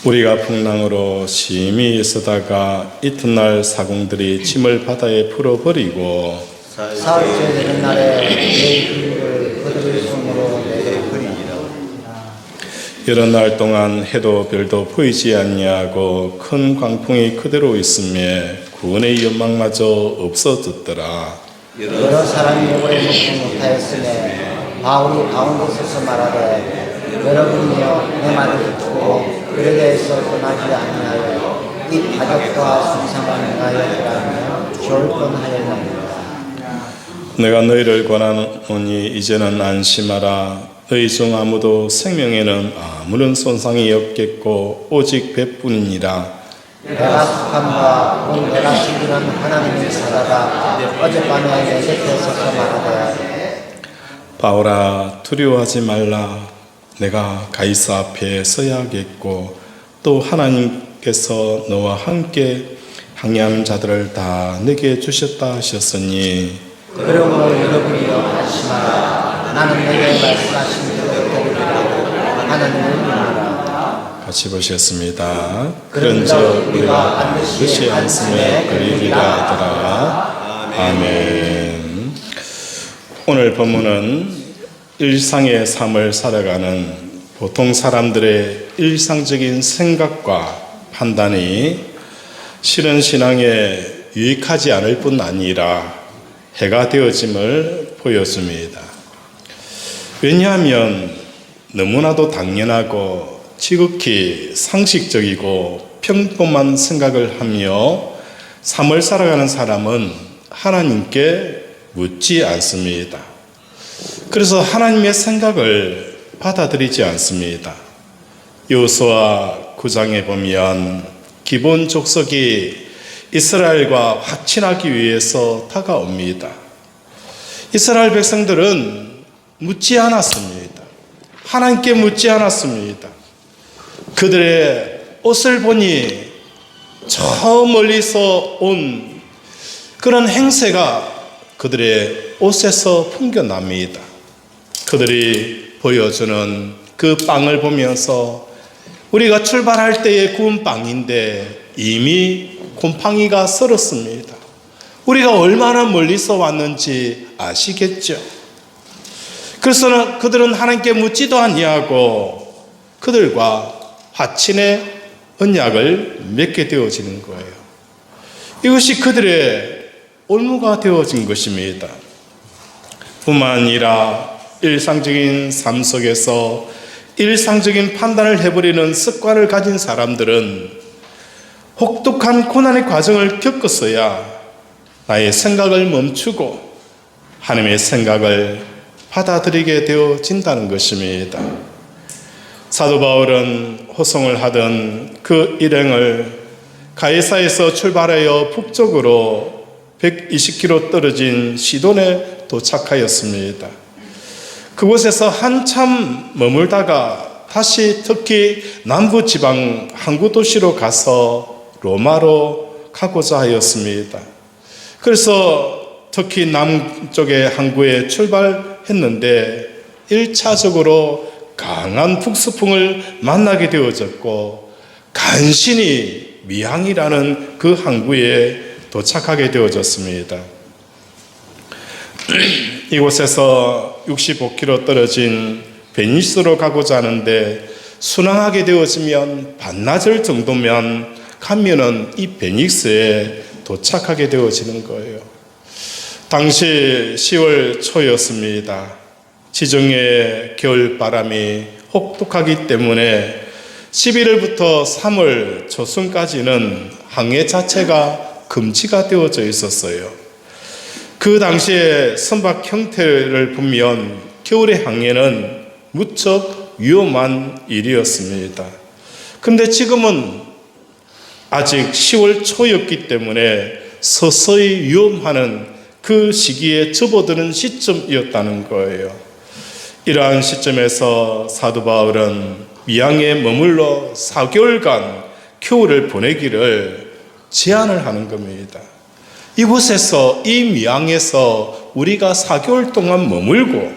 우리가 풍랑으로 심히 쓰다가 이튿날 사공들이 짐을 바다에 풀어버리고 사흘째 되는 날에 내 힘을 그들의 손으로 내게 버리니라. 여러 날 동안 해도 별도 보이지 아니하고 큰 광풍이 그대로 있음에 구원의 연망마저 없어졌더라. 여러 사람이 오래 묵지 못하였으며 바울이 가운데 서서 말하되 여러분이여 내 말을 듣고 그에 대해서 떠나지 아니하여 이 가족과 순상을 행하여 가면 좋을 뻔하였나이다. 내가 너희를 권하노니 이제는 안심하라. 너희 중 아무도 생명에는 아무런 손상이 없겠고 오직 배뿐이니라. 내가 속함과 곧 내가 신기는 하나님의 사자가 어젯밤에 내 곁에 서서 말하되 바울아 두려워하지 말라. 내가 가이사 앞에 서야겠고 또 하나님께서 너와 함께 항해하는 자들을 다 내게 주셨다 하셨으니 그러므로 여러분이여 안심하라. 나는 내게 말씀하신 대로 들으리라. 하나님을 믿으라. 같이 보시겠습니다. 그런즉 우리가 반드시 안심에 걸리리라 하더라. 아멘. 오늘 본문은 일상의 삶을 살아가는 보통 사람들의 일상적인 생각과 판단이 실은 신앙에 유익하지 않을 뿐 아니라 해가 되어짐을 보여줍니다. 왜냐하면 너무나도 당연하고 지극히 상식적이고 평범한 생각을 하며 삶을 살아가는 사람은 하나님께 묻지 않습니다. 그래서 하나님의 생각을 받아들이지 않습니다. 여호수아 9장에 보면 기본 족속이 이스라엘과 화친하기 위해서 다가옵니다. 이스라엘 백성들은 묻지 않았습니다. 하나님께 묻지 않았습니다. 그들의 옷을 보니 저 멀리서 온 그런 행세가 그들의 옷에서 풍겨납니다. 그들이 보여주는 그 빵을 보면서 우리가 출발할 때에 구운 빵인데 이미 곰팡이가 썰었습니다. 우리가 얼마나 멀리서 왔는지 아시겠죠? 그래서 그들은 하나님께 묻지도 아니하고 그들과 화친의 언약을 맺게 되어지는 거예요. 이것이 그들의 올무가 되어진 것입니다. 뿐만 아니라 일상적인 삶 속에서 일상적인 판단을 해버리는 습관을 가진 사람들은 혹독한 고난의 과정을 겪었어야 나의 생각을 멈추고 하나님의 생각을 받아들이게 되어진다는 것입니다. 사도 바울은 호송을 하던 그 일행을 가이사에서 출발하여 북쪽으로 120km 떨어진 시돈에 도착하였습니다. 그곳에서 한참 머물다가 다시 특히 남부 지방 항구 도시로 가서 로마로 가고자 하였습니다. 그래서 특히 남쪽의 항구에 출발했는데 1차적으로 강한 북서풍을 만나게 되어졌고 간신히 미항이라는 그 항구에 도착하게 되어졌습니다. 이곳에서 65km 떨어진 베니스로 가고자 하는데 순항하게 되어지면 반나절 정도면 가면은 이 베니스에 도착하게 되어지는 거예요. 당시 10월 초였습니다. 지중해 겨울 바람이 혹독하기 때문에 11월부터 3월 초순까지는 항해 자체가 금지가 되어져 있었어요. 그 당시에 선박 형태를 보면 겨울의 항해는 무척 위험한 일이었습니다. 그런데 지금은 아직 10월 초였기 때문에 서서히 위험하는 그 시기에 접어드는 시점이었다는 거예요. 이러한 시점에서 사도 바울은 미항에 머물러 4개월간 겨울을 보내기를 제안을 하는 겁니다. 이곳에서 이 미항에서 우리가 4개월 동안 머물고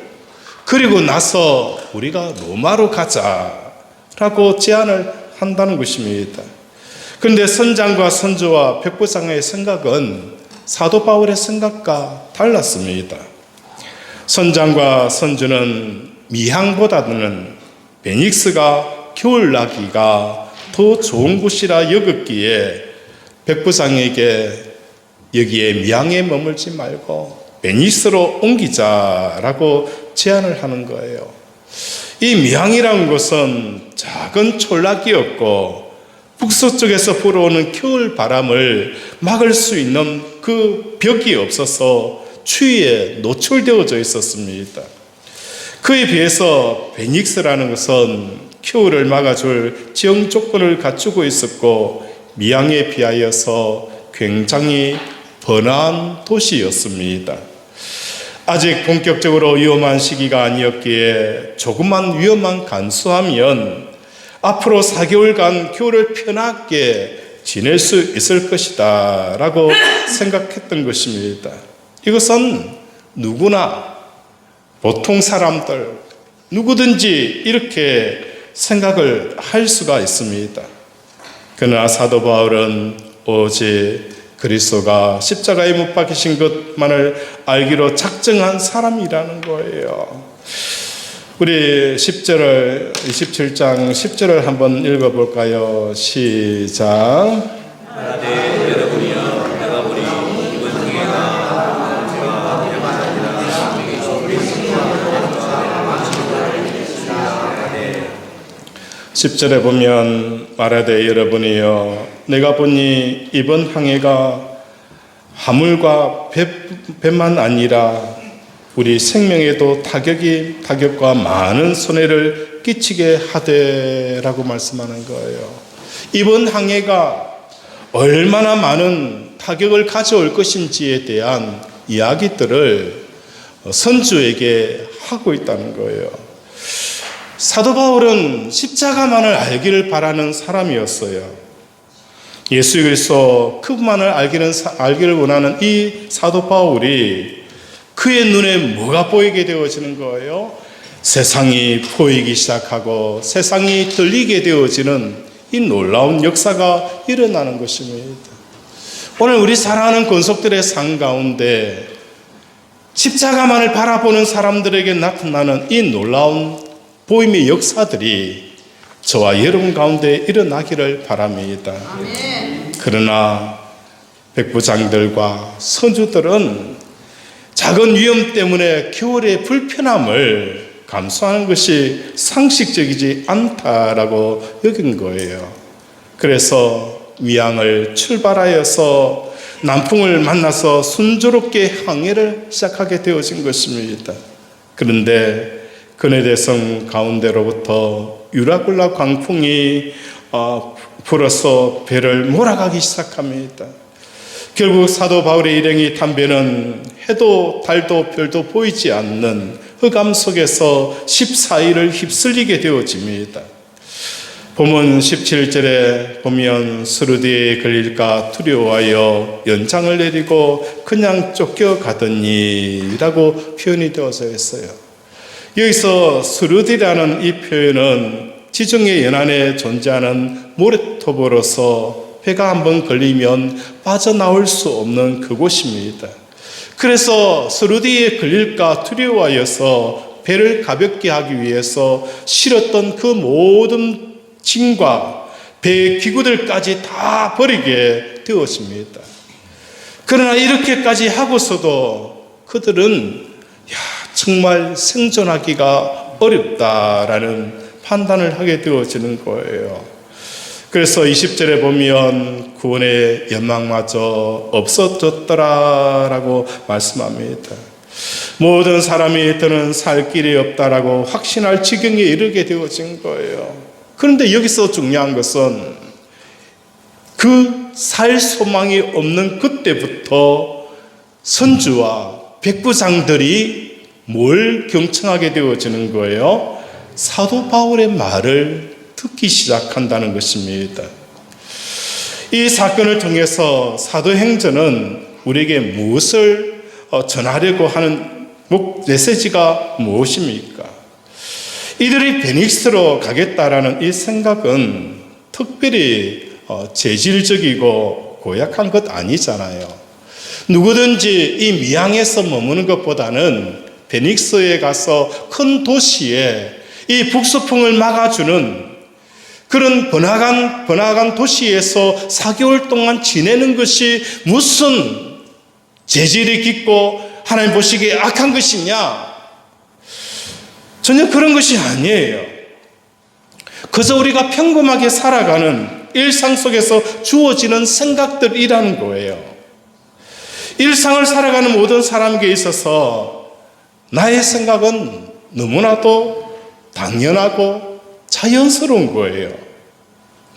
그리고 나서 우리가 로마로 가자라고 제안을 한다는 것입니다. 그런데 선장과 선주와 백부장의 생각은 사도 바울의 생각과 달랐습니다. 선장과 선주는 미항보다는 베닉스가 겨울나기가 더 좋은 곳이라 여겼기에 백부장에게 여기에 미항에 머물지 말고 베니스로 옮기자라고 제안을 하는 거예요. 이 미항이라는 곳은 작은 촌락이었고 북서쪽에서 불어오는 겨울 바람을 막을 수 있는 그 벽이 없어서 추위에 노출되어져 있었습니다. 그에 비해서 베닉스라는 것은 겨울을 막아줄 지형 조건을 갖추고 있었고 미항에 비하여서 굉장히 번화한 도시였습니다. 아직 본격적으로 위험한 시기가 아니었기에 조금만 위험만 감수하면 앞으로 4개월간 겨울을 편하게 지낼 수 있을 것이다 라고 생각했던 것입니다. 이것은 누구나 보통 사람들 누구든지 이렇게 생각을 할 수가 있습니다. 그러나 사도 바울은 오직 그리스도가 십자가에 못 박히신 것만을 알기로 작정한 사람이라는 거예요. 우리 10절을 27장 10절을 한번 읽어볼까요? 시작. 여러분이여 내가 보니 이번 행위가 제가 10절에 보면 말하되 여러분이여 내가 보니 이번 항해가 화물과 배만 아니라 우리 생명에도 타격과 많은 손해를 끼치게 하되라고 말씀하는 거예요. 이번 항해가 얼마나 많은 타격을 가져올 것인지에 대한 이야기들을 선주에게 하고 있다는 거예요. 사도 바울은 십자가만을 알기를 바라는 사람이었어요. 예수 그리스도 그분만을 알기를 원하는 이 사도 바울이 그의 눈에 뭐가 보이게 되어지는 거예요? 세상이 보이기 시작하고 세상이 들리게 되어지는 이 놀라운 역사가 일어나는 것입니다. 오늘 우리 사랑하는 권속들의 삶 가운데 십자가만을 바라보는 사람들에게 나타나는 이 놀라운 보임의 역사들이 저와 여러분 가운데 일어나기를 바랍니다. 아멘. 그러나 백부장들과 선주들은 작은 위험 때문에 겨울의 불편함을 감수하는 것이 상식적이지 않다라고 여긴 거예요. 그래서 미항을 출발하여서 남풍을 만나서 순조롭게 항해를 시작하게 되어진 것입니다. 그런데 그네대성 가운데로부터 유라굴라 광풍이 불어서 배를 몰아가기 시작합니다. 결국 사도 바울의 일행이 탄 배는 해도 달도 별도 보이지 않는 흑암 속에서 14일을 휩쓸리게 되어집니다. 본문 17절에 보면 스루디에 걸릴까 두려워하여 연장을 내리고 그냥 쫓겨가더니 라고 표현이 되어져 있어요. 여기서 스루디라는 이 표현은 지중해 연안에 존재하는 모래톱으로서 배가 한번 걸리면 빠져나올 수 없는 그곳입니다. 그래서 스루디에 걸릴까 두려워하여서 배를 가볍게 하기 위해서 실었던 그 모든 짐과 배의 기구들까지 다 버리게 되었습니다. 그러나 이렇게까지 하고서도 그들은 정말 생존하기가 어렵다라는 판단을 하게 되어지는 거예요. 그래서 20절에 보면 구원의 연망마저 없어졌더라라고 말씀합니다. 모든 사람이 더는 살 길이 없다라고 확신할 지경에 이르게 되어진 거예요. 그런데 여기서 중요한 것은 그 살 소망이 없는 그때부터 선주와 백부장들이 뭘 경청하게 되어지는 거예요? 사도 바울의 말을 듣기 시작한다는 것입니다. 이 사건을 통해서 사도행전은 우리에게 무엇을 전하려고 하는 메시지가 무엇입니까? 이들이 베닉스로 가겠다라는 이 생각은 특별히 재질적이고 고약한 것 아니잖아요. 누구든지 이 미항에서 머무는 것보다는 베닉스에 가서 큰 도시에 이 북서풍을 막아주는 그런 번화한 도시에서 4개월 동안 지내는 것이 무슨 재질이 깊고 하나님 보시기에 악한 것이냐? 전혀 그런 것이 아니에요. 그저 우리가 평범하게 살아가는 일상 속에서 주어지는 생각들이라는 거예요. 일상을 살아가는 모든 사람에게 있어서 나의 생각은 너무나도 당연하고 자연스러운 거예요.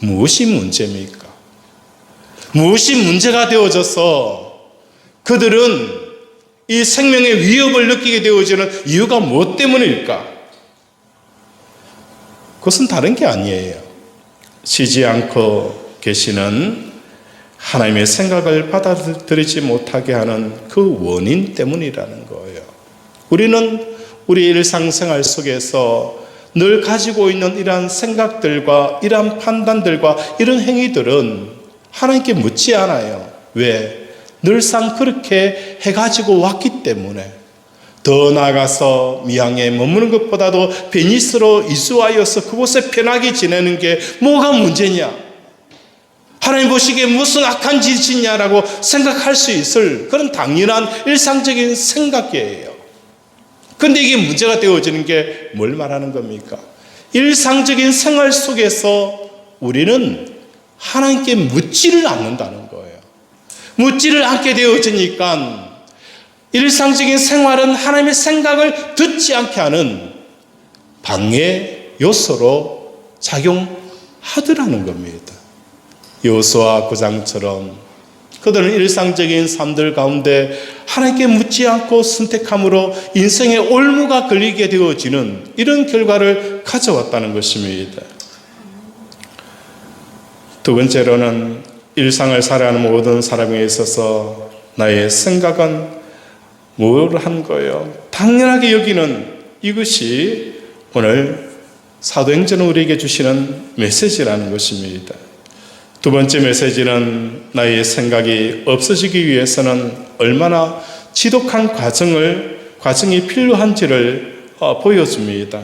무엇이 문제입니까? 무엇이 문제가 되어져서 그들은 이 생명의 위협을 느끼게 되어지는 이유가 무엇 때문일까? 그것은 다른 게 아니에요. 쉬지 않고 계시는 하나님의 생각을 받아들이지 못하게 하는 그 원인 때문이라는 거예요. 우리는 우리 일상생활 속에서 늘 가지고 있는 이러한 생각들과 이러한 판단들과 이런 행위들은 하나님께 묻지 않아요. 왜? 늘상 그렇게 해가지고 왔기 때문에. 더 나아가서 미항에 머무는 것보다도 베니스로 이주하여서 그곳에 편하게 지내는 게 뭐가 문제냐? 하나님 보시기에 무슨 악한 짓이냐라고 생각할 수 있을 그런 당연한 일상적인 생각이에요. 그런데 이게 문제가 되어지는 게 뭘 말하는 겁니까? 일상적인 생활 속에서 우리는 하나님께 묻지를 않는다는 거예요. 묻지를 않게 되어지니까 일상적인 생활은 하나님의 생각을 듣지 않게 하는 방해 요소로 작용하더라는 겁니다. 여호수아 9장처럼 그들은 일상적인 삶들 가운데 하나님께 묻지 않고 선택함으로 인생의 올무가 걸리게 되어지는 이런 결과를 가져왔다는 것입니다. 두 번째로는 일상을 살아가는 모든 사람에 있어서 나의 생각은 뭘 한 거예요? 당연하게 여기는 이것이 오늘 사도행전은 우리에게 주시는 메시지라는 것입니다. 두 번째 메시지는 나의 생각이 없어지기 위해서는 얼마나 지독한 과정이 필요한지를 보여줍니다.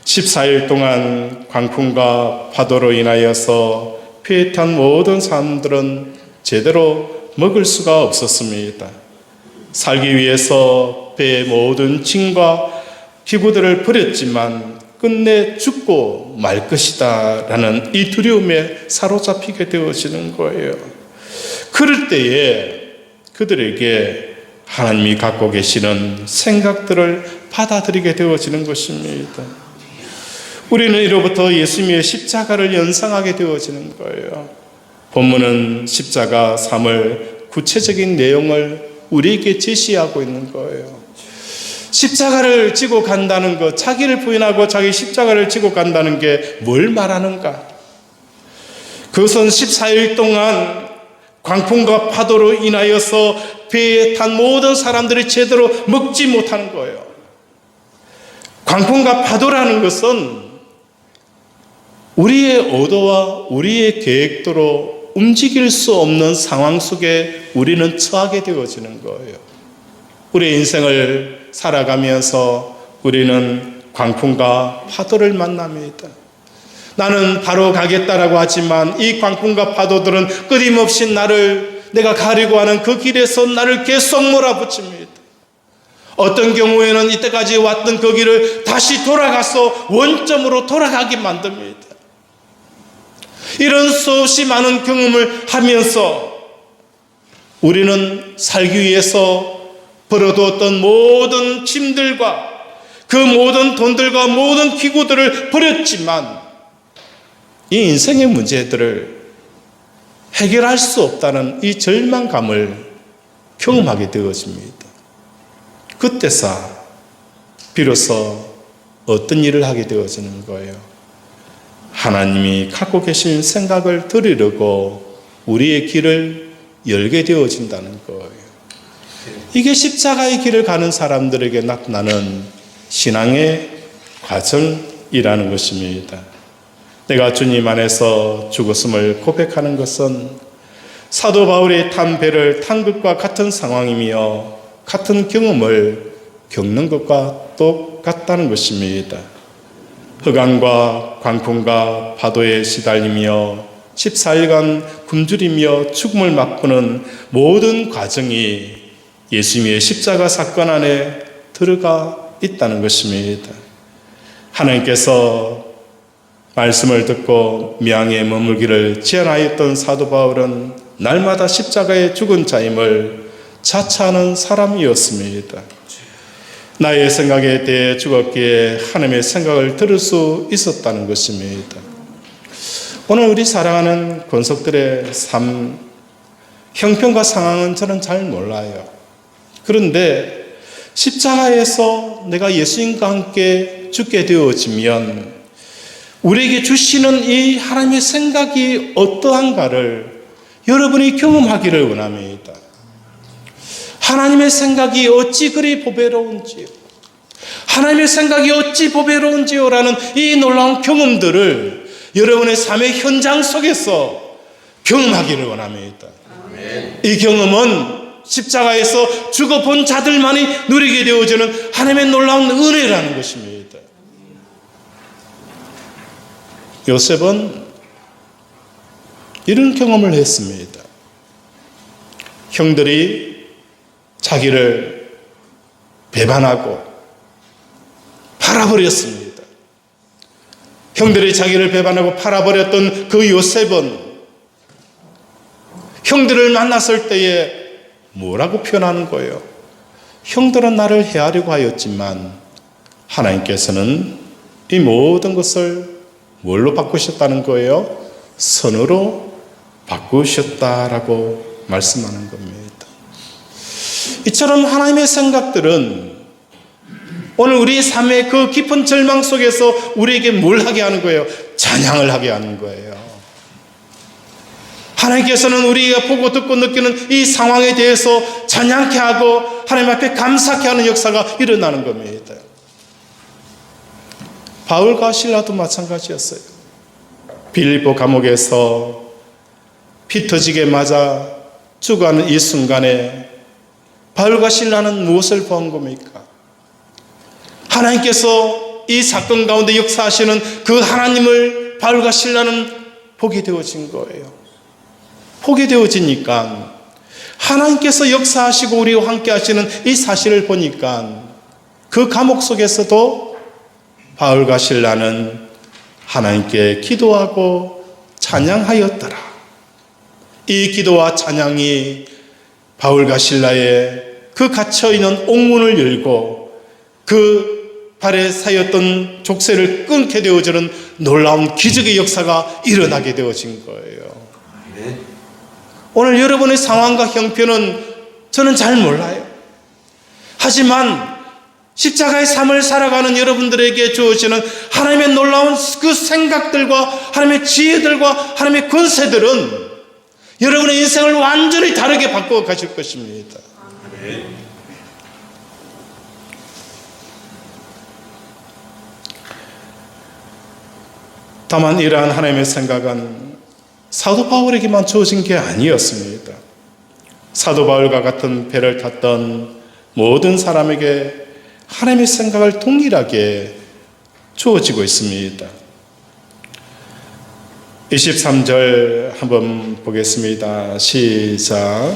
14일 동안 광풍과 파도로 인하여서 피해탄 모든 사람들은 제대로 먹을 수가 없었습니다. 살기 위해서 배의 모든 짐과 기구들을 버렸지만 끝내 죽고 말 것이다 라는 이 두려움에 사로잡히게 되어지는 거예요. 그럴 때에 그들에게 하나님이 갖고 계시는 생각들을 받아들이게 되어지는 것입니다. 우리는 이로부터 예수님의 십자가를 연상하게 되어지는 거예요. 본문은 십자가 3을 구체적인 내용을 우리에게 제시하고 있는 거예요. 십자가를 지고 간다는 것, 자기를 부인하고 자기 십자가를 지고 간다는 게 뭘 말하는가? 그것은 14일 동안 광풍과 파도로 인하여서 배에 탄 모든 사람들이 제대로 먹지 못하는 거예요. 광풍과 파도라는 것은 우리의 의도와 우리의 계획대로 움직일 수 없는 상황 속에 우리는 처하게 되어지는 거예요. 우리의 인생을 살아가면서 우리는 광풍과 파도를 만납니다. 나는 바로 가겠다라고 하지만 이 광풍과 파도들은 끊임없이 내가 가려고 하는 그 길에서 나를 계속 몰아붙입니다. 어떤 경우에는 이때까지 왔던 그 길을 다시 돌아가서 원점으로 돌아가게 만듭니다. 이런 수없이 많은 경험을 하면서 우리는 살기 위해서 벌어두었던 모든 짐들과 그 모든 돈들과 모든 기구들을 버렸지만 이 인생의 문제들을 해결할 수 없다는 이 절망감을 경험하게 되어집니다. 그때서 비로소 어떤 일을 하게 되어지는 거예요? 하나님이 갖고 계신 생각을 들으려고 우리의 길을 열게 되어진다는 거예요. 이게 십자가의 길을 가는 사람들에게 나타나는 신앙의 과정이라는 것입니다. 내가 주님 안에서 죽었음을 고백하는 것은 사도 바울이 탄 배를 탄 것과 같은 상황이며 같은 경험을 겪는 것과 똑같다는 것입니다. 흑암과 광풍과 파도에 시달리며 14일간 굶주리며 죽음을 맛보는 모든 과정이 예수님의 십자가 사건 안에 들어가 있다는 것입니다. 하나님께서 말씀을 듣고 명예에 머물기를 제안하였던 사도 바울은 날마다 십자가에 죽은 자임을 자처하는 사람이었습니다. 나의 생각에 대해 죽었기에 하나님의 생각을 들을 수 있었다는 것입니다. 오늘 우리 사랑하는 권속들의 삶, 형편과 상황은 저는 잘 몰라요. 그런데 십자가에서 내가 예수님과 함께 죽게 되어지면 우리에게 주시는 이 하나님의 생각이 어떠한가를 여러분이 경험하기를 원합니다. 하나님의 생각이 어찌 그리 보배로운지요. 하나님의 생각이 어찌 보배로운지요 라는 이 놀라운 경험들을 여러분의 삶의 현장 속에서 경험하기를 원합니다. 이 경험은 십자가에서 죽어본 자들만이 누리게 되어지는 하나님의 놀라운 은혜라는 것입니다. 요셉은 이런 경험을 했습니다. 형들이 자기를 배반하고 팔아버렸습니다. 형들이 자기를 배반하고 팔아버렸던 그 요셉은 형들을 만났을 때에 뭐라고 표현하는 거예요? 형들은 나를 해하려고 하였지만 하나님께서는 이 모든 것을 뭘로 바꾸셨다는 거예요? 선으로 바꾸셨다라고 말씀하는 겁니다. 이처럼 하나님의 생각들은 오늘 우리 삶의 그 깊은 절망 속에서 우리에게 뭘 하게 하는 거예요? 찬양을 하게 하는 거예요. 하나님께서는 우리가 보고 듣고 느끼는 이 상황에 대해서 찬양케 하고 하나님 앞에 감사케 하는 역사가 일어나는 겁니다. 바울과 실라도 마찬가지였어요. 빌립보 감옥에서 피 터지게 맞아 죽어가는 이 순간에 바울과 실라는 무엇을 본 겁니까? 하나님께서 이 사건 가운데 역사하시는 그 하나님을 바울과 실라는 보게 되어진 거예요. 보게 되어지니까 하나님께서 역사하시고 우리와 함께 하시는 이 사실을 보니까 그 감옥 속에서도 바울과 실라는 하나님께 기도하고 찬양하였더라. 이 기도와 찬양이 바울과 실라의 그 갇혀있는 옥문을 열고 그 발에 사였던 족쇄를 끊게 되어지는 놀라운 기적의 역사가 일어나게 되어진 거예요. 오늘 여러분의 상황과 형편은 저는 잘 몰라요. 하지만 십자가의 삶을 살아가는 여러분들에게 주어지는 하나님의 놀라운 그 생각들과 하나님의 지혜들과 하나님의 권세들은 여러분의 인생을 완전히 다르게 바꾸어 가실 것입니다. 다만 이러한 하나님의 생각은 사도 바울에게만 주어진 게 아니었습니다. 사도 바울과 같은 배를 탔던 모든 사람에게 하나님의 생각을 동일하게 주어지고 있습니다. 23절 한번 보겠습니다. 시작.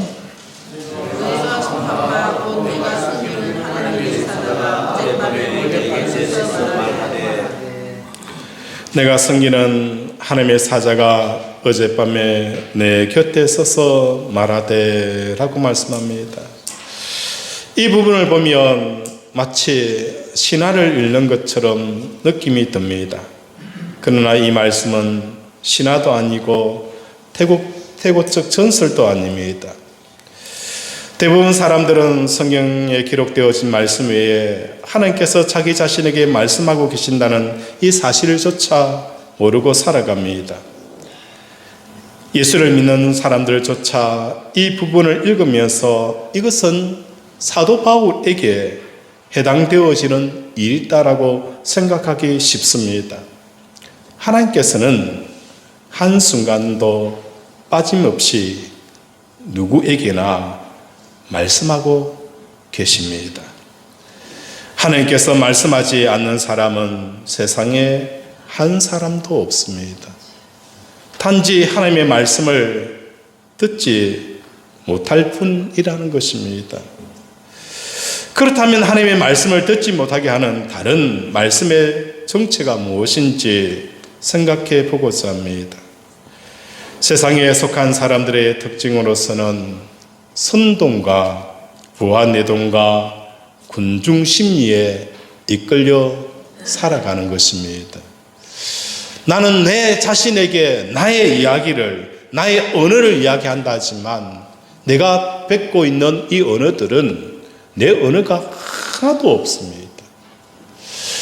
내가 섬기는 하나님의 사자가 어젯밤에 내 곁에 서서 말하되 라고 말씀합니다. 이 부분을 보면 마치 신화를 읽는 것처럼 느낌이 듭니다. 그러나 이 말씀은 신화도 아니고 태고적 전설도 아닙니다. 대부분 사람들은 성경에 기록되어진 말씀 외에 하나님께서 자기 자신에게 말씀하고 계신다는 이 사실조차 모르고 살아갑니다. 예수를 믿는 사람들조차 이 부분을 읽으면서 이것은 사도 바울에게 해당되어지는 일이다라고 생각하기 쉽습니다. 하나님께서는 한순간도 빠짐없이 누구에게나 말씀하고 계십니다. 하나님께서 말씀하지 않는 사람은 세상에 한 사람도 없습니다. 단지 하나님의 말씀을 듣지 못할 뿐이라는 것입니다. 그렇다면 하나님의 말씀을 듣지 못하게 하는 다른 말씀의 정체가 무엇인지 생각해 보고자 합니다. 세상에 속한 사람들의 특징으로서는 선동과 부하내동과 군중 심리에 이끌려 살아가는 것입니다. 나는 내 자신에게 나의 이야기를, 나의 언어를 이야기한다 하지만 내가 뱉고 있는 이 언어들은 내 언어가 하나도 없습니다.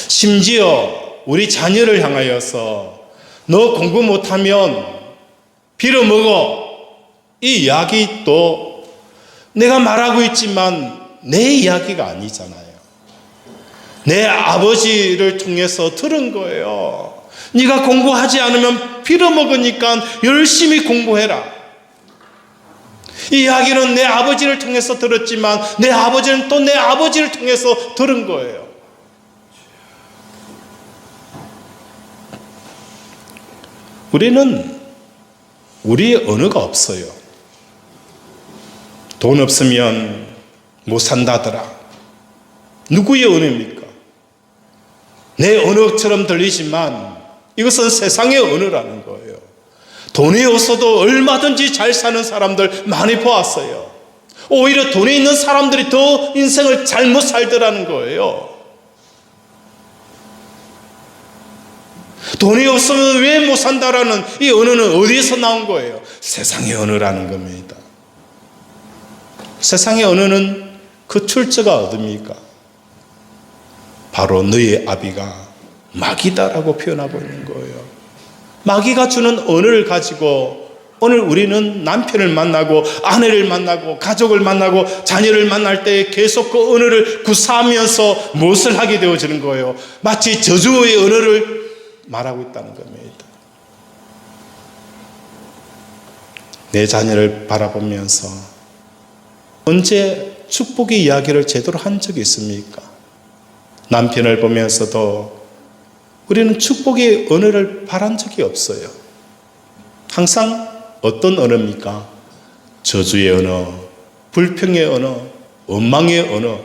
심지어 우리 자녀를 향하여서 너 공부 못하면 빌어먹어, 이 이야기도 내가 말하고 있지만 내 이야기가 아니잖아요. 내 아버지를 통해서 들은 거예요. 네가 공부하지 않으면 빌어먹으니까 열심히 공부해라. 이 이야기는 내 아버지를 통해서 들었지만 내 아버지는 또 내 아버지를 통해서 들은 거예요. 우리는 우리의 언어가 없어요. 돈 없으면 못 산다더라. 누구의 언어입니까? 내 언어처럼 들리지만 이것은 세상의 언어라는 거예요. 돈이 없어도 얼마든지 잘 사는 사람들 많이 보았어요. 오히려 돈이 있는 사람들이 더 인생을 잘못 살더라는 거예요. 돈이 없으면 왜 못 산다라는 이 언어는 어디에서 나온 거예요? 세상의 언어라는 겁니다. 세상의 언어는 그 출처가 어딥니까? 바로 너의 아비가 마귀다라고 표현하고 있는 거예요. 마귀가 주는 언어를 가지고 오늘 우리는 남편을 만나고 아내를 만나고 가족을 만나고 자녀를 만날 때 계속 그 언어를 구사하면서 무엇을 하게 되어지는 거예요? 마치 저주의 언어를 말하고 있다는 겁니다. 내 자녀를 바라보면서 언제 축복의 이야기를 제대로 한 적이 있습니까? 남편을 보면서도 우리는 축복의 언어를 바란 적이 없어요. 항상 어떤 언어입니까? 저주의 언어, 불평의 언어, 원망의 언어.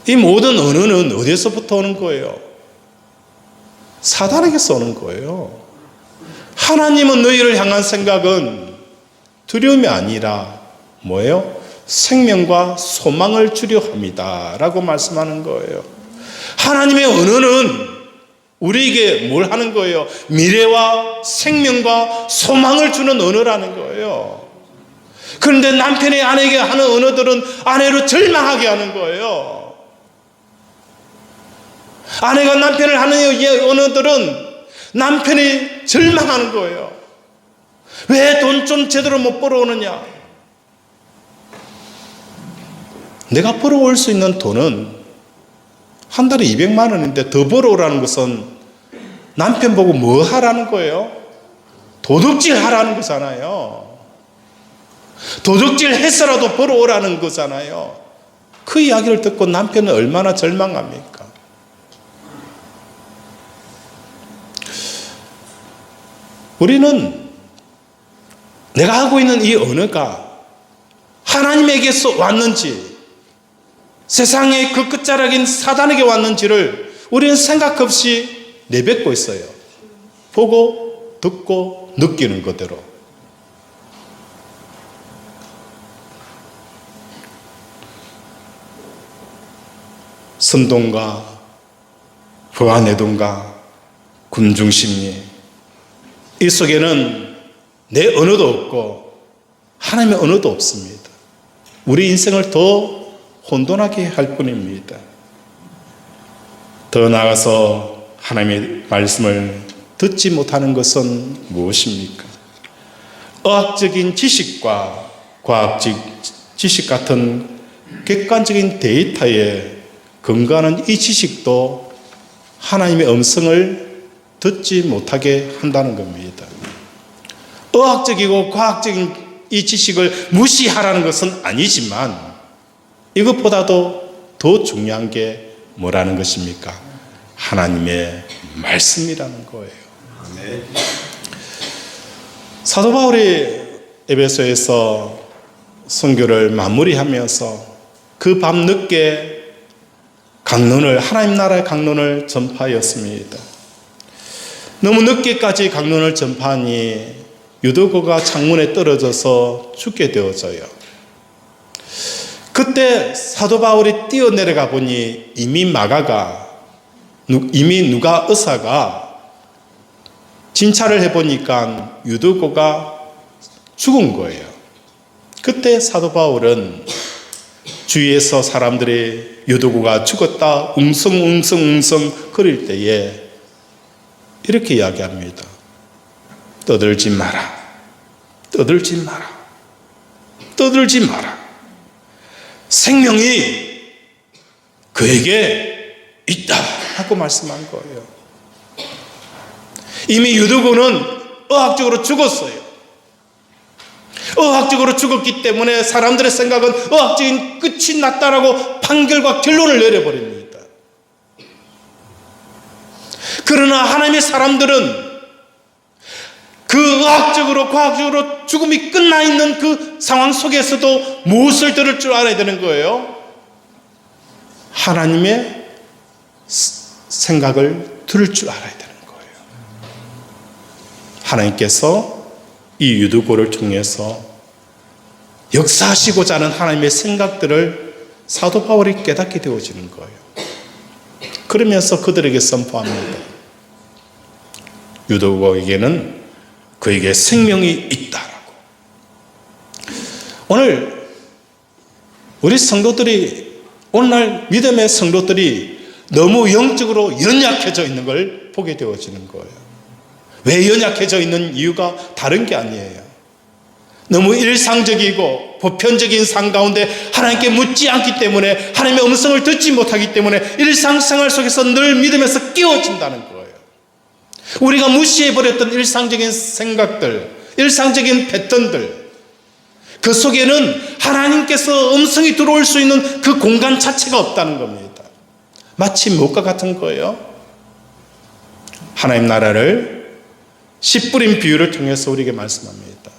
이 모든 언어는 어디서부터 오는 거예요? 사단에게서 오는 거예요. 하나님은 너희를 향한 생각은 두려움이 아니라 뭐예요? 생명과 소망을 주려 합니다 라고 말씀하는 거예요. 하나님의 언어는 우리에게 뭘 하는 거예요? 미래와 생명과 소망을 주는 언어라는 거예요. 그런데 남편이 아내에게 하는 언어들은 아내로 절망하게 하는 거예요. 아내가 남편을 하는 언어들은 남편이 절망하는 거예요. 왜 돈 좀 제대로 못 벌어오느냐? 내가 벌어올 수 있는 돈은 한 달에 200만 원인데 더 벌어오라는 것은 남편 보고 뭐 하라는 거예요? 도둑질 하라는 거잖아요. 도둑질 해서라도 벌어오라는 거잖아요. 그 이야기를 듣고 남편은 얼마나 절망합니까? 우리는 내가 하고 있는 이 언어가 하나님에게서 왔는지 세상의 그 끝자락인 사단에게 왔는지를 우리는 생각 없이 내뱉고 있어요. 보고 듣고 느끼는 그대로. 선동과 부하내동과 군중심리, 이 속에는 내 언어도 없고 하나님의 언어도 없습니다. 우리 인생을 더 혼돈하게 할 뿐입니다. 더 나아가서 하나님의 말씀을 듣지 못하는 것은 무엇입니까? 의학적인 지식과 과학적 지식 같은 객관적인 데이터에 근거하는 이 지식도 하나님의 음성을 듣지 못하게 한다는 겁니다. 의학적이고 과학적인 이 지식을 무시하라는 것은 아니지만 이것보다도 더 중요한 게 뭐라는 것입니까? 하나님의 말씀이라는 거예요. 사도 바울이 에베소에서 선교를 마무리하면서 그 밤 늦게 하나님 나라의 강론을 전파하였습니다. 너무 늦게까지 강론을 전파하니 유도고가 창문에 떨어져서 죽게 되어져요. 그때 사도 바울이 뛰어내려가 보니 이미 누가 의사가 진찰을 해보니까 유도고가 죽은 거예요. 그때 사도 바울은 주위에서 사람들이 유도고가 죽었다 웅성웅성 거릴 때에 이렇게 이야기합니다. 떠들지 마라. 떠들지 마라. 떠들지 마라. 생명이 그에게 있다 하고 말씀한 거예요. 이미 유도고는 의학적으로 죽었어요. 의학적으로 죽었기 때문에 사람들의 생각은 의학적인 끝이 났다라고 판결과 결론을 내려버립니다. 그러나 하나님의 사람들은 그 의학적으로 과학적으로 죽음이 끝나 있는 그 상황 속에서도 무엇을 들을 줄 알아야 되는 거예요? 하나님의 생각을 들을 줄 알아야 되는 거예요. 하나님께서 이 유두고를 통해서 역사하시고자 하는 하나님의 생각들을 사도 바울이 깨닫게 되어지는 거예요. 그러면서 그들에게 선포합니다. 유두고에게는 그에게 생명이 있다라고. 오늘 우리 성도들이, 오늘날 믿음의 성도들이 너무 영적으로 연약해져 있는 걸 보게 되어지는 거예요. 왜 연약해져 있는 이유가 다른 게 아니에요. 너무 일상적이고 보편적인 삶 가운데 하나님께 묻지 않기 때문에, 하나님의 음성을 듣지 못하기 때문에 일상생활 속에서 늘 믿음에서 깨어진다는 거예요. 우리가 무시해버렸던 일상적인 생각들, 일상적인 패턴들, 그 속에는 하나님께서 음성이 들어올 수 있는 그 공간 자체가 없다는 겁니다. 마치 무엇과 같은 거예요? 하나님 나라를 씨 뿌린 비유를 통해서 우리에게 말씀합니다.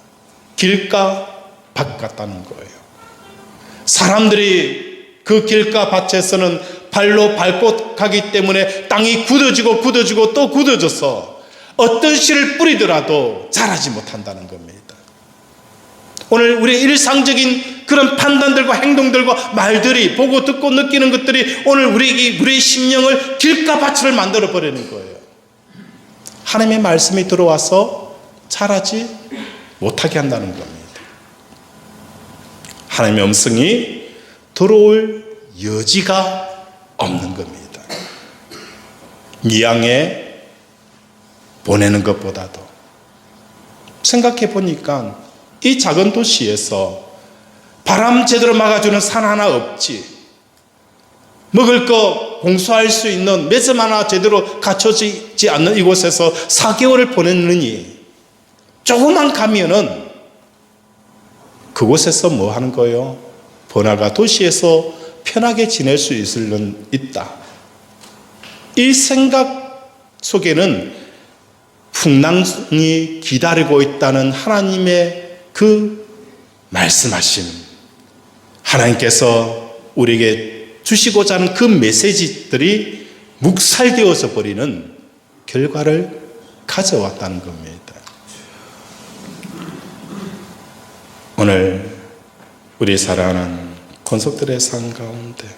길가 밭 같다는 거예요. 사람들이 그 길가 밭에서는 발로 밟고 가기 때문에 땅이 굳어지고 또 굳어져서 어떤 씨를 뿌리더라도 자라지 못한다는 겁니다. 오늘 우리의 일상적인 그런 판단들과 행동들과 말들이, 보고 듣고 느끼는 것들이 오늘 우리의 심령을 길가밭을 만들어 버리는 거예요. 하나님의 말씀이 들어와서 자라지 못하게 한다는 겁니다. 하나님의 음성이 들어올 여지가 없는 겁니다. 미양에 보내는 것보다도, 생각해 보니까 이 작은 도시에서 바람 제대로 막아주는 산 하나 없지, 먹을 거 공수할 수 있는 매점 하나 제대로 갖춰지지 않는 이곳에서 4개월을 보냈느니, 조금만 가면은 그곳에서 뭐 하는 거예요? 번화가 도시에서 편하게 지낼 수 있다. 이 생각 속에는 풍랑이 기다리고 있다는 하나님의 그 말씀하심, 하나님께서 우리에게 주시고자 하는 그 메시지들이 묵살되어져 버리는 결과를 가져왔다는 겁니다. 오늘 우리 사랑하는 권속들의 삶 가운데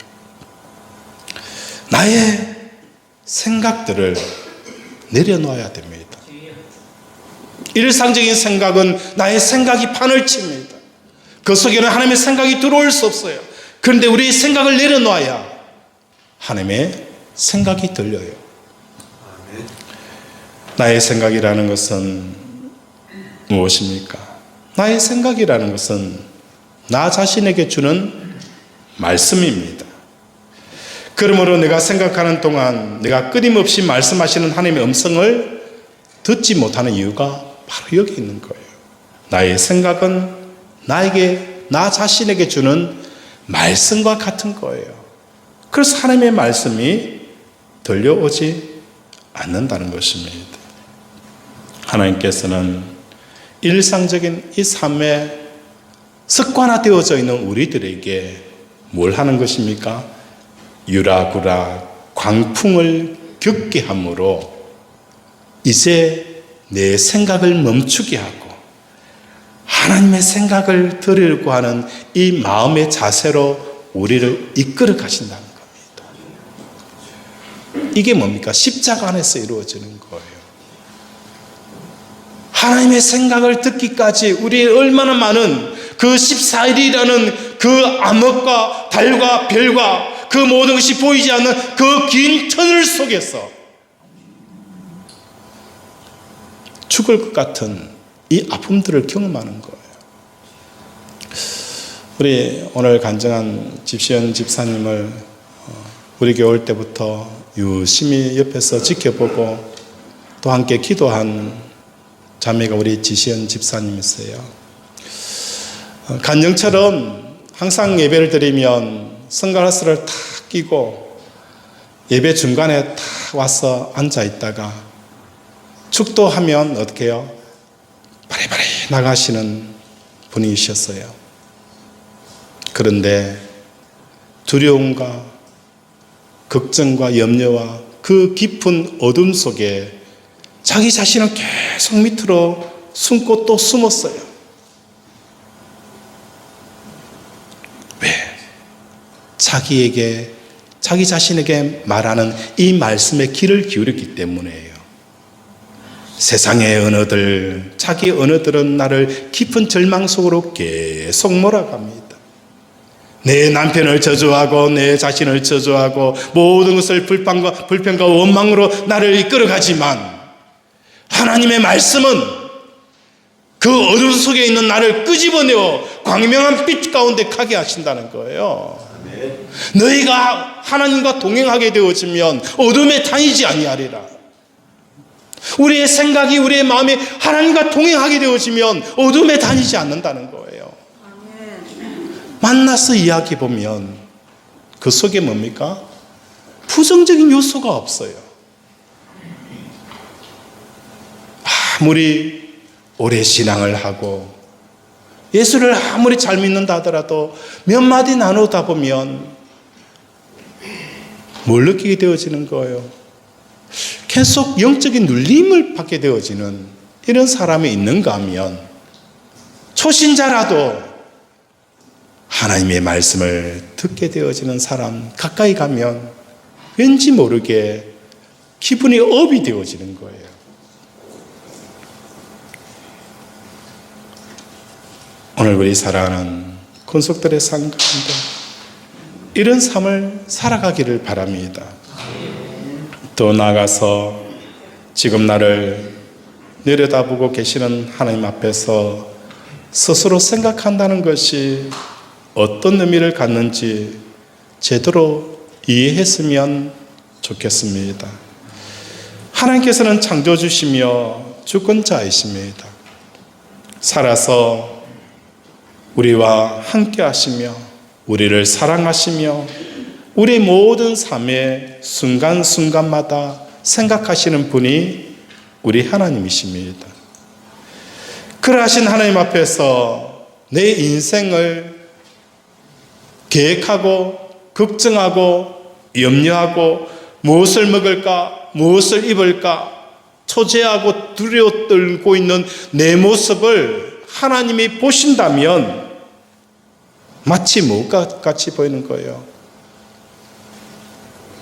나의 생각들을 내려놓아야 됩니다. 일상적인 생각은 나의 생각이 판을 칩니다. 그 속에는 하나님의 생각이 들어올 수 없어요. 그런데 우리의 생각을 내려놓아야 하나님의 생각이 들려요. 나의 생각이라는 것은 무엇입니까? 나의 생각이라는 것은 나 자신에게 주는 말씀입니다. 그러므로 내가 생각하는 동안 내가 끊임없이 말씀하시는 하나님의 음성을 듣지 못하는 이유가 바로 여기 있는 거예요. 나의 생각은 나 자신에게 주는 말씀과 같은 거예요. 그래서 하나님의 말씀이 들려오지 않는다는 것입니다. 하나님께서는 일상적인 이 삶에 습관화되어져 있는 우리들에게 뭘 하는 것입니까? 유라구라 광풍을 겪게 함으로 이제 내 생각을 멈추게 하고 하나님의 생각을 들으려고 하는 이 마음의 자세로 우리를 이끌어 가신다는 겁니다. 이게 뭡니까? 십자가 안에서 이루어지는 거예요. 하나님의 생각을 듣기까지 우리 얼마나 많은 그 14일이라는 그 암흑과 달과 별과 그 모든 것이 보이지 않는 그 긴 터널 속에서 죽을 것 같은 이 아픔들을 경험하는 거예요. 우리 오늘 간증한 집시연 집사님을 우리 교회 올 때부터 유심히 옆에서 지켜보고 또 함께 기도한 자매가 우리 지시연 집사님이세요. 간증처럼 항상 예배를 드리면 선글라스를 탁 끼고 예배 중간에 탁 와서 앉아 있다가 축도하면 어떻게 해요? 바리바리 나가시는 분이셨어요. 그런데 두려움과 걱정과 염려와 그 깊은 어둠 속에 자기 자신을 계속 밑으로 숨고 또 숨었어요. 왜? 자기 자신에게 말하는 이 말씀에 귀를 기울였기 때문이에요. 세상의 언어들, 자기 언어들은 나를 깊은 절망 속으로 계속 몰아갑니다. 내 남편을 저주하고 내 자신을 저주하고 모든 것을 불평과 원망으로 나를 이끌어가지만 하나님의 말씀은 그 어둠 속에 있는 나를 끄집어내어 광명한 빛 가운데 가게 하신다는 거예요. 너희가 하나님과 동행하게 되어지면 어둠에 다니지 아니하리라. 우리의 생각이 우리의 마음이 하나님과 동행하게 되어지면 어둠에 다니지 않는다는 거예요. 만나서 이야기해 보면 그 속에 뭡니까? 부정적인 요소가 없어요. 아무리 오래 신앙을 하고 예수를 아무리 잘 믿는다 하더라도 몇 마디 나누다 보면 뭘 느끼게 되어지는 거예요? 계속 영적인 눌림을 받게 되어지는 이런 사람이 있는가 하면 초신자라도 하나님의 말씀을 듣게 되어지는 사람 가까이 가면 왠지 모르게 기분이 업이 되어지는 거예요. 오늘 우리 사랑하는 권속들의 삶 가운데 이런 삶을 살아가기를 바랍니다. 또 나아가서 지금 나를 내려다보고 계시는 하나님 앞에서 스스로 생각한다는 것이 어떤 의미를 갖는지 제대로 이해했으면 좋겠습니다. 하나님께서는 창조주시며 주권자이십니다. 살아서 우리와 함께 하시며 우리를 사랑하시며 우리 모든 삶의 순간순간마다 생각하시는 분이 우리 하나님이십니다. 그러하신 하나님 앞에서 내 인생을 계획하고 걱정하고 염려하고 무엇을 먹을까 무엇을 입을까 초제하고 두려워 떨고 있는 내 모습을 하나님이 보신다면 마치 뭐가 같이 보이는 거예요?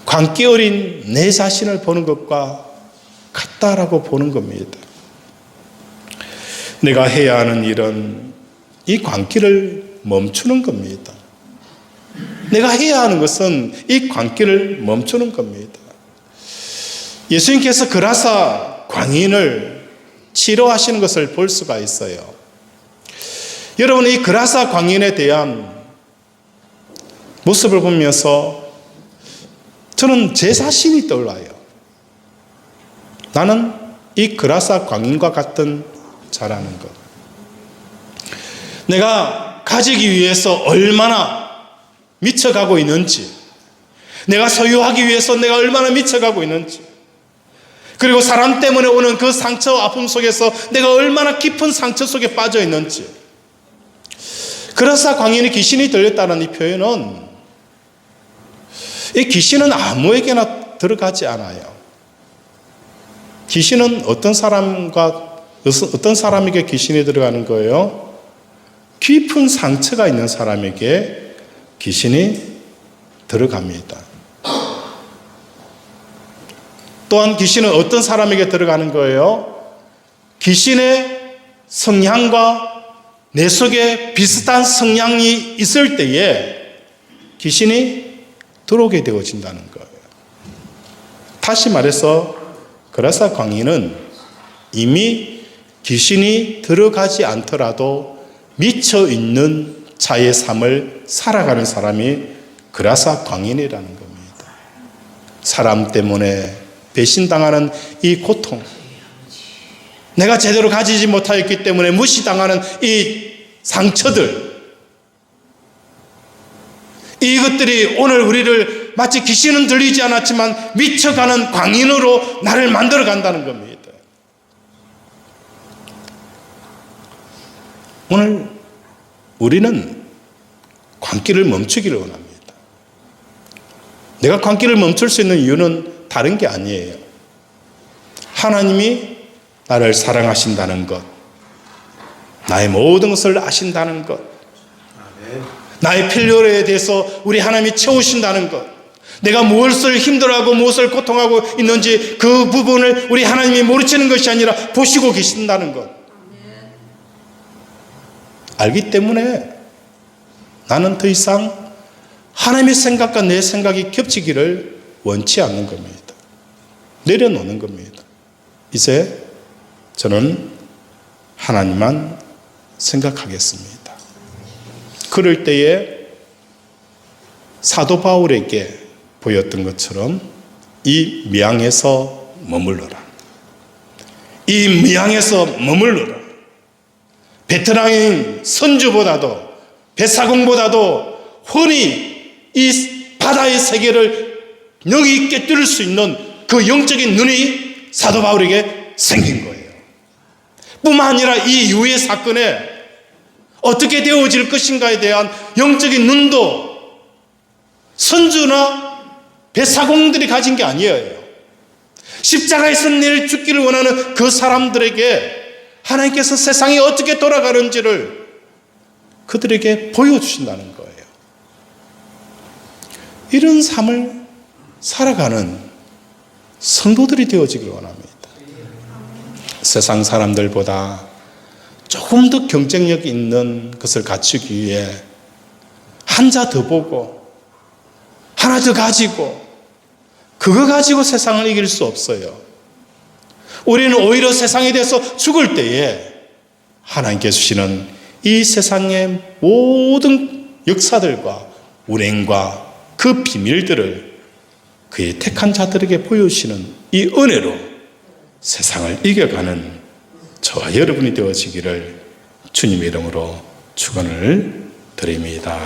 광기 어린 내 자신을 보는 것과 같다라고 보는 겁니다. 내가 해야 하는 일은 이 광기를 멈추는 겁니다. 내가 해야 하는 것은 이 광기를 멈추는 겁니다. 예수님께서 그라사 광인을 치료하시는 것을 볼 수가 있어요. 여러분, 이 그라사 광인에 대한 모습을 보면서 저는 제 자신이 떠올라요. 나는 이 그라사 광인과 같은 자라는 것. 내가 가지기 위해서 얼마나 미쳐가고 있는지, 내가 소유하기 위해서 내가 얼마나 미쳐가고 있는지, 그리고 사람 때문에 오는 그 상처, 아픔 속에서 내가 얼마나 깊은 상처 속에 빠져 있는지. 그라사 광인의 귀신이 들렸다는 이 표현은, 이 귀신은 아무에게나 들어가지 않아요. 귀신은 어떤 사람에게 귀신이 들어가는 거예요? 깊은 상처가 있는 사람에게 귀신이 들어갑니다. 또한 귀신은 어떤 사람에게 들어가는 거예요? 귀신의 성향과 내 속에 비슷한 성향이 있을 때에 귀신이 들어오게 되어진다는 거예요. 다시 말해서 그라사 광인은 이미 귀신이 들어가지 않더라도 미쳐있는 자의 삶을 살아가는 사람이 그라사 광인이라는 겁니다. 사람 때문에 배신당하는 이 고통, 내가 제대로 가지지 못하였기 때문에 무시당하는 이 상처들, 이것들이 오늘 우리를 마치 귀신은 들리지 않았지만 미쳐가는 광인으로 나를 만들어 간다는 겁니다. 오늘 우리는 광기를 멈추기를 원합니다. 내가 광기를 멈출 수 있는 이유는 다른 게 아니에요. 하나님이 나를 사랑하신다는 것, 나의 모든 것을 아신다는 것, 나의 필요에 대해서 우리 하나님이 채우신다는 것, 내가 무엇을 힘들어하고 무엇을 고통하고 있는지 그 부분을 우리 하나님이 모르시는 것이 아니라 보시고 계신다는 것, 알기 때문에 나는 더 이상 하나님의 생각과 내 생각이 겹치기를 원치 않는 겁니다. 내려놓는 겁니다. 이제 저는 하나님만 생각하겠습니다. 그럴 때에 사도 바울에게 보였던 것처럼 이 미항에서 머물러라. 이 미항에서 머물러라. 베트남인 선주보다도 뱃사공보다도 훤히 이 바다의 세계를 능히 있게 뚫을 수 있는 그 영적인 눈이 사도 바울에게 생긴 거예요. 뿐만 아니라 이 이후의 사건에 어떻게 되어질 것인가에 대한 영적인 눈도 선주나 뱃사공들이 가진 게 아니에요. 십자가에서 내일 죽기를 원하는 그 사람들에게 하나님께서 세상이 어떻게 돌아가는지를 그들에게 보여주신다는 거예요. 이런 삶을 살아가는 성도들이 되어지길 원합니다. 세상 사람들보다 조금 더 경쟁력 있는 것을 갖추기 위해 한 자 더 보고 하나 더 가지고 그거 가지고 세상을 이길 수 없어요. 우리는 오히려 세상에 대해서 죽을 때에 하나님께서 주시는 이 세상의 모든 역사들과 운행과 그 비밀들을 그의 택한 자들에게 보여주시는 이 은혜로 세상을 이겨가는 저와 여러분이 되어지기를 주님의 이름으로 축원을 드립니다.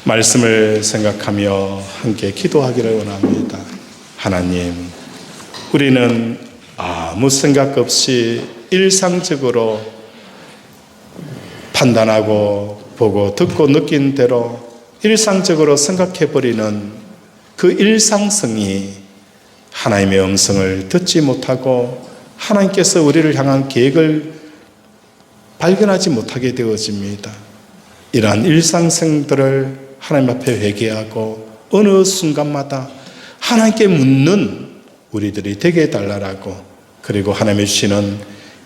말씀을 생각하며 함께 기도하기를 원합니다. 하나님, 우리는 아무 생각 없이 일상적으로 판단하고 보고 듣고 느낀 대로 일상적으로 생각해버리는 그 일상성이 하나님의 음성을 듣지 못하고 하나님께서 우리를 향한 계획을 발견하지 못하게 되어집니다. 이러한 일상성들을 하나님 앞에 회개하고 어느 순간마다 하나님께 묻는 우리들이 되게 해달라고, 그리고 하나님이 주시는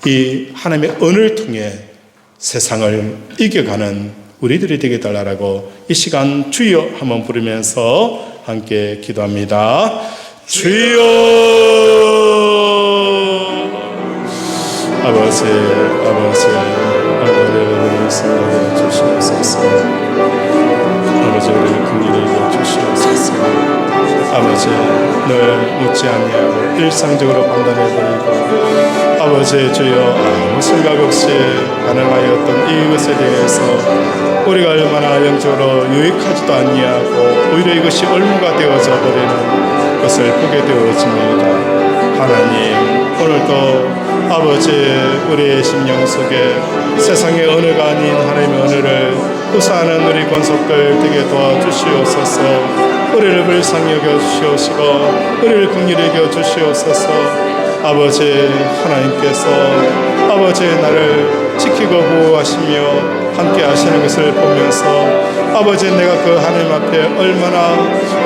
이 하나님의 은혜를 통해 세상을 이겨가는 우리들이 되게 해달라고 이 시간 주여 한번 부르면서 함께 기도합니다. 주여, 아버지 우리를 생각해 주시옵소서. 아버지 우리를 긍휼히 여겨 주시옵소서. 아버지 늘 묻지 아니하고 일상적으로 판단해버리고 아버지 주여 아무 생각 없이 반응하였던 이것에 대해서 우리가 얼마나 영적으로 유익하지도 아니하고 오히려 이것이 올무가 되어져 버리는 것을 보게 되어집니다. 하나님 오늘도 아버지 우리의 심령 속에 세상의 언어가 아닌 하나님의 언어를 구사하는 우리 권속들 되게 도와주시옵소서. 우리를 불쌍히 여겨주시옵시고 우리를 긍휼히 여겨주시옵소서. 아버지 하나님께서 아버지 나를 지키고 보호하시며 함께 하시는 것을 보면서 아버지 내가 그 하나님 앞에 얼마나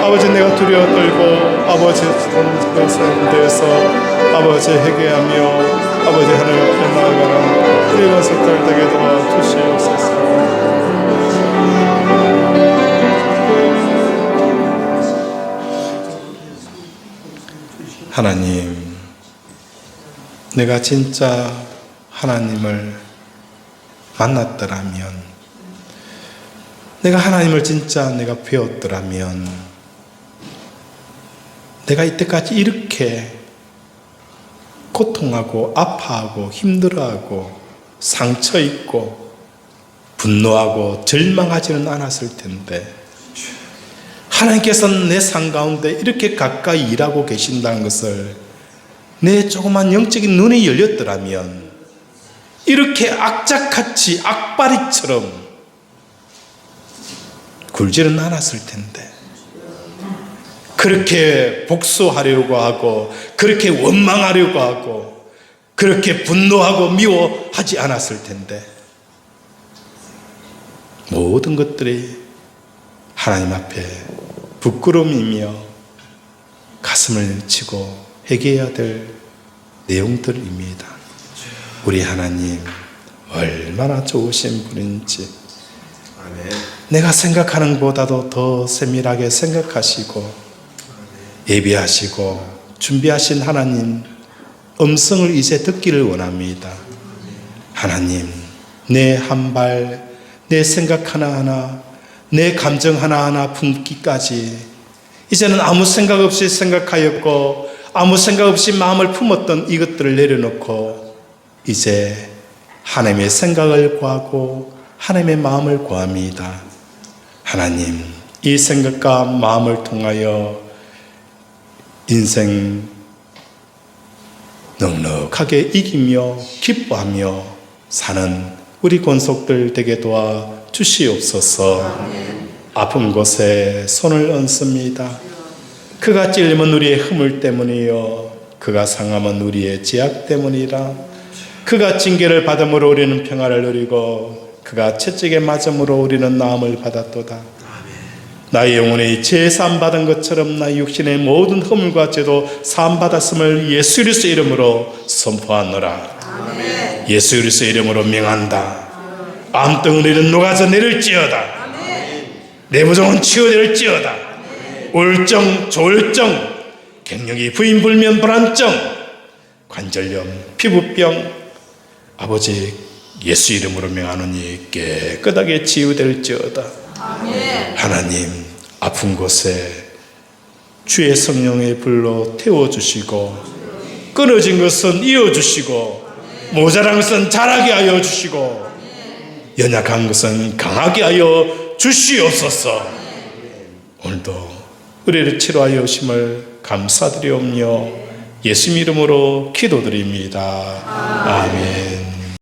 아버지 내가 두려워 떨고 아버지 것에 대해서 아버지 회개하며 아버지 하나님 앞에 나아가는 우리 권속들 되게 도와주시옵소서. 하나님, 내가 진짜 하나님을 만났더라면, 내가 하나님을 진짜 내가 배웠더라면, 내가 이때까지 이렇게 고통하고 아파하고 힘들어하고 상처 있고 분노하고 절망하지는 않았을 텐데, 하나님께서는 내 삶 가운데 이렇게 가까이 일하고 계신다는 것을 내 조그만 영적인 눈이 열렸더라면 이렇게 악착같이 악바리처럼 굴지는 않았을 텐데, 그렇게 복수하려고 하고 그렇게 원망하려고 하고 그렇게 분노하고 미워하지 않았을 텐데, 모든 것들이 하나님 앞에 부끄러움이며 가슴을 치고 회개해야 될 내용들입니다. 우리 하나님 얼마나 좋으신 분인지 내가 생각하는 것보다도 더 세밀하게 생각하시고 예비하시고 준비하신 하나님 음성을 이제 듣기를 원합니다. 하나님, 내 한 발, 내 생각 하나하나, 내 감정 하나하나 품기까지 이제는 아무 생각 없이 생각하였고 아무 생각 없이 마음을 품었던 이것들을 내려놓고 이제 하나님의 생각을 구하고 하나님의 마음을 구합니다. 하나님, 이 생각과 마음을 통하여 인생 넉넉하게 이기며 기뻐하며 사는 우리 권속들 되게 도와 주시옵소서. 아픈 곳에 손을 얹습니다. 그가 찔림은 우리의 허물 때문이요 그가 상함은 우리의 죄악 때문이라. 그가 징계를 받음으로 우리는 평화를 누리고 그가 채찍에 맞음으로 우리는 나음을 받았도다. 나의 영혼이 죄 사함 받은 것처럼 나의 육신의 모든 허물과 죄도 사함 받았음을 예수 그리스도 이름으로 선포하노라. 아멘. 예수 그리스도 이름으로 명한다. 암덩어리는 녹아져 내릴지어다. 내부종은 치유될지어다. 우울증, 조울증, 갱년기, 부인불면, 불안증, 관절염, 피부병, 아버지 예수 이름으로 명하노니 깨끗하게 치유될지어다. 아멘. 하나님, 아픈 곳에 주의 성령의 불로 태워주시고 끊어진 것은 이어주시고 모자란 것은 자라게 하여 주시고 연약한 것은 강하게 하여 주시옵소서. 오늘도 우리를 치료하여 오심을 감사드리오며 예수 이름으로 기도드립니다. 아멘.